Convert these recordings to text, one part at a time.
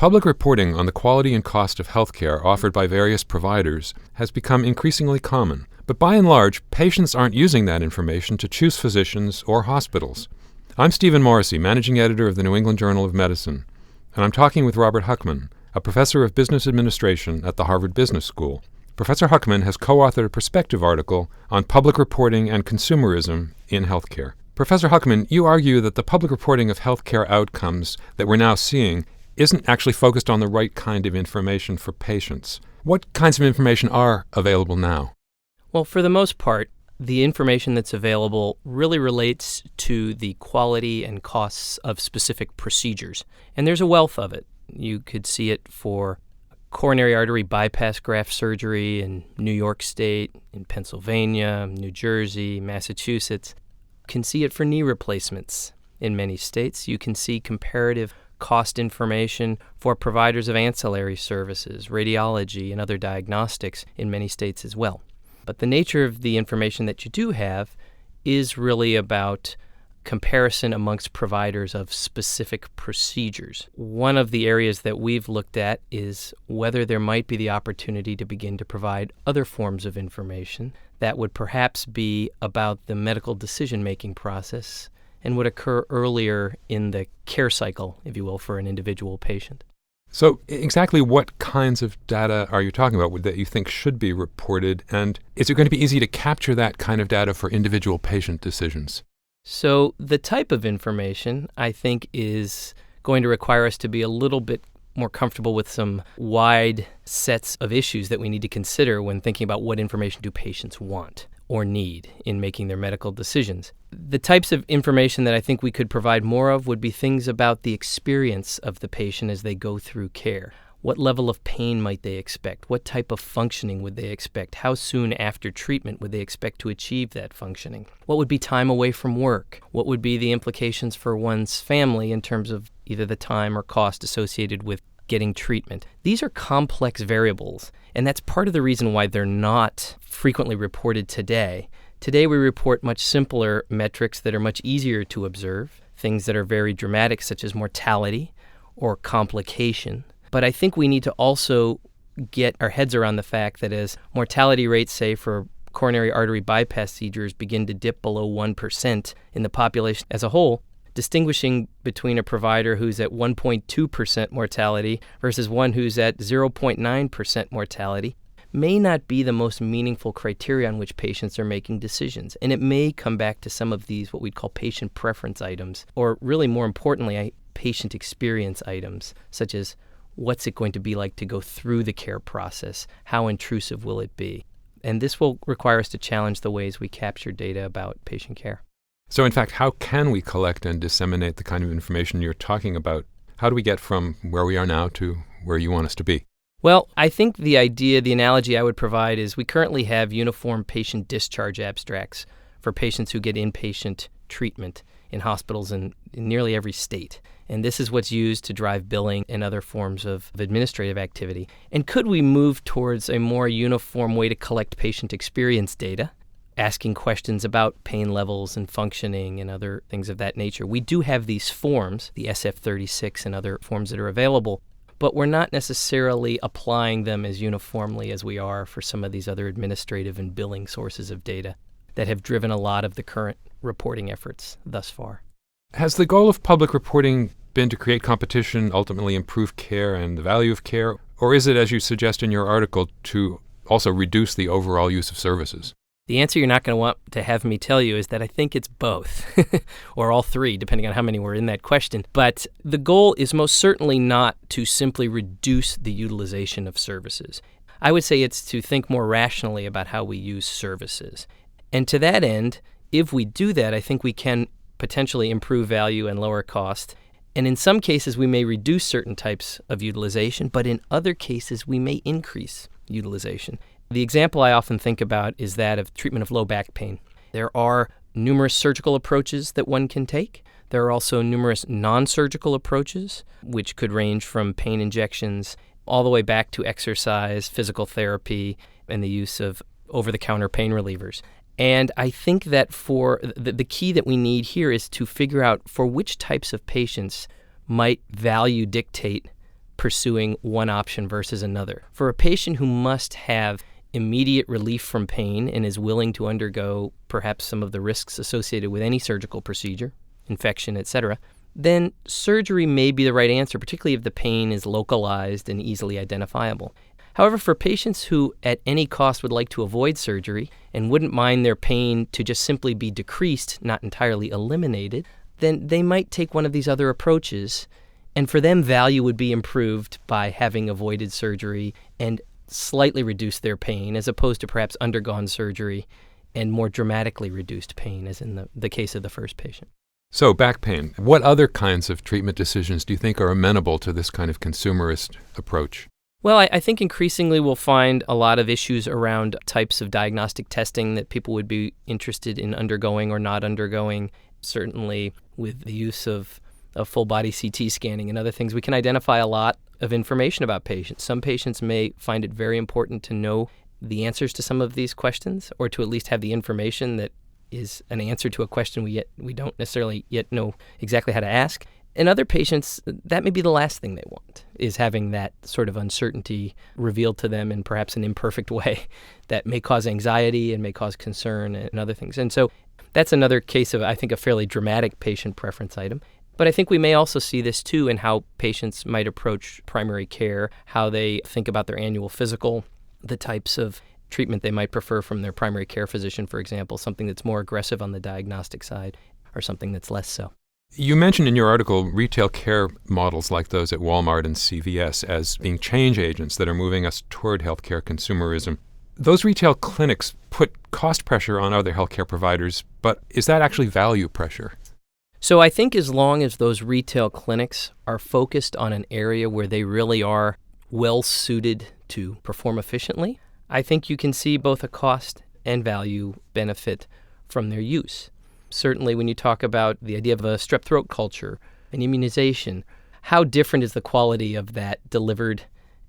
Public reporting on the quality and cost of healthcare offered by various providers has become increasingly common. But by and large, patients aren't using that information to choose physicians or hospitals. I'm Stephen Morrissey, managing editor of the New England Journal of Medicine, and I'm talking with Robert Huckman, a professor of business administration at the Harvard Business School. Professor Huckman has co-authored a perspective article on public reporting and consumerism in healthcare. Professor Huckman, you argue that the public reporting of healthcare outcomes that we're now seeing isn't actually focused on the right kind of information for patients. What kinds of information are available now? Well, for the most part, the information that's available really relates to the quality and costs of specific procedures. And there's a wealth of it. You could see it for coronary artery bypass graft surgery in New York State, in Pennsylvania, New Jersey, Massachusetts. You can see it for knee replacements in many states. You can see comparative cost information for providers of ancillary services, radiology, and other diagnostics in many states as well. But the nature of the information that you do have is really about comparison amongst providers of specific procedures. One of the areas that we've looked at is whether there might be the opportunity to begin to provide other forms of information that would perhaps be about the medical decision-making process and would occur earlier in the care cycle, if you will, for an individual patient. So exactly what kinds of data are you talking about that you think should be reported, and is it going to be easy to capture that kind of data for individual patient decisions? So the type of information, I think, is going to require us to be a little bit more comfortable with some wide sets of issues that we need to consider when thinking about what information do patients want or need in making their medical decisions. The types of information that I think we could provide more of would be things about the experience of the patient as they go through care. What level of pain might they expect? What type of functioning would they expect? How soon after treatment would they expect to achieve that functioning? What would be time away from work? What would be the implications for one's family in terms of either the time or cost associated with getting treatment? These are complex variables, and that's part of the reason why they're not frequently reported today. Today we report much simpler metrics that are much easier to observe, things that are very dramatic such as mortality or complication. But I think we need to also get our heads around the fact that as mortality rates, say, for coronary artery bypass procedures begin to dip below 1% in the population as a whole, distinguishing between a provider who's at 1.2% mortality versus one who's at 0.9% mortality may not be the most meaningful criteria on which patients are making decisions. And it may come back to some of these what we'd call patient preference items, or really more importantly, patient experience items, such as what's it going to be like to go through the care process? How intrusive will it be? And this will require us to challenge the ways we capture data about patient care. So in fact, how can we collect and disseminate the kind of information you're talking about? How do we get from where we are now to where you want us to be? Well, I think the analogy I would provide is we currently have uniform patient discharge abstracts for patients who get inpatient treatment in hospitals in nearly every state. And this is what's used to drive billing and other forms of administrative activity. And could we move towards a more uniform way to collect patient experience data, asking questions about pain levels and functioning and other things of that nature? We do have these forms, the SF-36 and other forms that are available, but we're not necessarily applying them as uniformly as we are for some of these other administrative and billing sources of data that have driven a lot of the current reporting efforts thus far. Has the goal of public reporting been to create competition, ultimately improve care and the value of care, or is it, as you suggest in your article, to also reduce the overall use of services? The answer you're not going to want to have me tell you is that I think it's both, or all three, depending on how many were in that question. But the goal is most certainly not to simply reduce the utilization of services. I would say it's to think more rationally about how we use services. And to that end, if we do that, I think we can potentially improve value and lower cost. And in some cases, we may reduce certain types of utilization, but in other cases, we may increase utilization. The example I often think about is that of treatment of low back pain. There are numerous surgical approaches that one can take. There are also numerous non-surgical approaches, which could range from pain injections all the way back to exercise, physical therapy, and the use of over-the-counter pain relievers. And I think that for the key that we need here is to figure out for which types of patients might value dictate pursuing one option versus another. For a patient who must have immediate relief from pain and is willing to undergo perhaps some of the risks associated with any surgical procedure, infection, etc., then surgery may be the right answer, particularly if the pain is localized and easily identifiable. However, for patients who at any cost would like to avoid surgery and wouldn't mind their pain to just simply be decreased, not entirely eliminated, then they might take one of these other approaches, and for them value would be improved by having avoided surgery and slightly reduced their pain as opposed to perhaps undergone surgery and more dramatically reduced pain, as in the case of the first patient. So back pain, what other kinds of treatment decisions do you think are amenable to this kind of consumerist approach? Well, I think increasingly we'll find a lot of issues around types of diagnostic testing that people would be interested in undergoing or not undergoing. Certainly with the use of full-body CT scanning and other things, we can identify a lot of information about patients. Some patients may find it very important to know the answers to some of these questions, or to at least have the information that is an answer to a question we don't necessarily yet know exactly how to ask. In other patients, that may be the last thing they want, is having that sort of uncertainty revealed to them in perhaps an imperfect way that may cause anxiety and may cause concern and other things. And so that's another case of, I think, a fairly dramatic patient preference item. But I think we may also see this, too, in how patients might approach primary care, how they think about their annual physical, the types of treatment they might prefer from their primary care physician, for example, something that's more aggressive on the diagnostic side or something that's less so. You mentioned in your article retail care models like those at Walmart and CVS as being change agents that are moving us toward healthcare consumerism. Those retail clinics put cost pressure on other healthcare providers, but is that actually value pressure? So I think as long as those retail clinics are focused on an area where they really are well suited to perform efficiently, I think you can see both a cost and value benefit from their use. Certainly when you talk about the idea of a strep throat culture, an immunization, how different is the quality of that delivered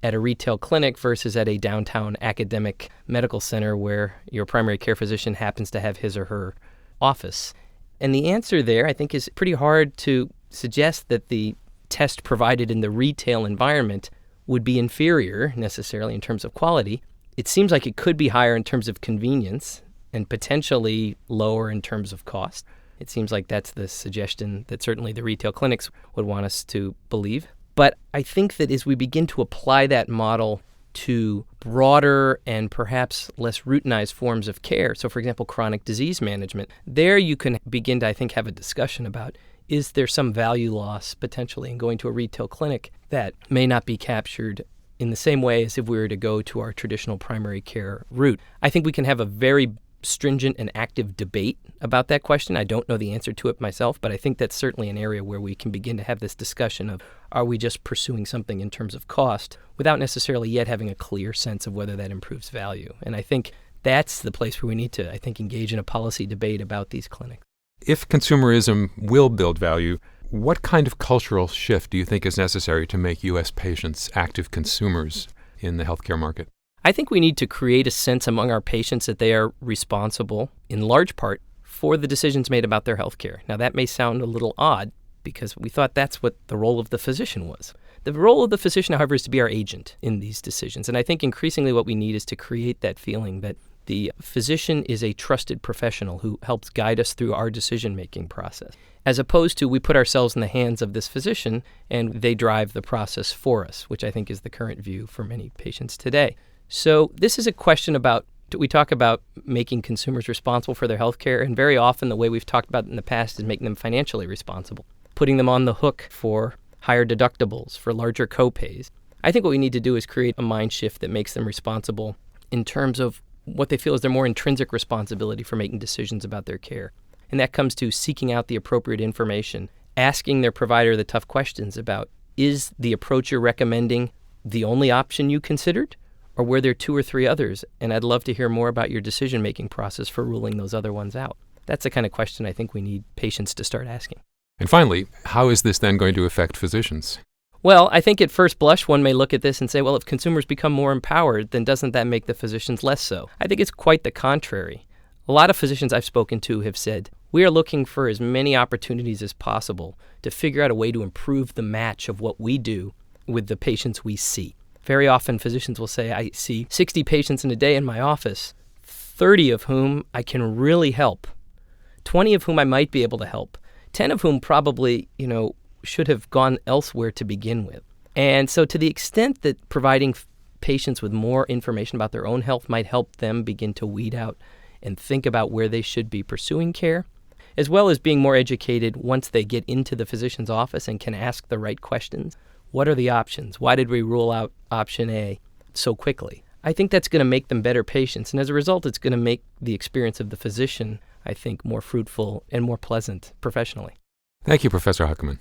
at a retail clinic versus at a downtown academic medical center where your primary care physician happens to have his or her office? And the answer there, I think, is pretty hard to suggest that the test provided in the retail environment would be inferior necessarily in terms of quality. It seems like it could be higher in terms of convenience and potentially lower in terms of cost. It seems like that's the suggestion that certainly the retail clinics would want us to believe. But I think that as we begin to apply that model to broader and perhaps less routinized forms of care, so for example, chronic disease management, there you can begin to, I think, have a discussion about, is there some value loss potentially in going to a retail clinic that may not be captured in the same way as if we were to go to our traditional primary care route? I think we can have a very stringent and active debate about that question. I don't know the answer to it myself, but I think that's certainly an area where we can begin to have this discussion of, are we just pursuing something in terms of cost without necessarily yet having a clear sense of whether that improves value? And I think that's the place where we need to, I think, engage in a policy debate about these clinics. If consumerism will build value, what kind of cultural shift do you think is necessary to make U.S. patients active consumers in the healthcare market? I think we need to create a sense among our patients that they are responsible, in large part, for the decisions made about their health care. Now, that may sound a little odd because we thought that's what the role of the physician was. The role of the physician, however, is to be our agent in these decisions. And I think increasingly what we need is to create that feeling that the physician is a trusted professional who helps guide us through our decision-making process, as opposed to we put ourselves in the hands of this physician and they drive the process for us, which I think is the current view for many patients today. So this is a question about, we talk about making consumers responsible for their health care, and very often the way we've talked about it in the past is making them financially responsible, putting them on the hook for higher deductibles, for larger copays. I think what we need to do is create a mind shift that makes them responsible in terms of what they feel is their more intrinsic responsibility for making decisions about their care. And that comes to seeking out the appropriate information, asking their provider the tough questions about, is the approach you're recommending the only option you considered? Or were there two or three others? And I'd love to hear more about your decision-making process for ruling those other ones out. That's the kind of question I think we need patients to start asking. And finally, how is this then going to affect physicians? Well, I think at first blush, one may look at this and say, well, if consumers become more empowered, then doesn't that make the physicians less so? I think it's quite the contrary. A lot of physicians I've spoken to have said, we are looking for as many opportunities as possible to figure out a way to improve the match of what we do with the patients we see. Very often physicians will say, I see 60 patients in a day in my office, 30 of whom I can really help, 20 of whom I might be able to help, 10 of whom probably, should have gone elsewhere to begin with. And so to the extent that providing patients with more information about their own health might help them begin to weed out and think about where they should be pursuing care, as well as being more educated once they get into the physician's office and can ask the right questions. What are the options? Why did we rule out option A so quickly? I think that's going to make them better patients. And as a result, it's going to make the experience of the physician, I think, more fruitful and more pleasant professionally. Thank you, Professor Huckman.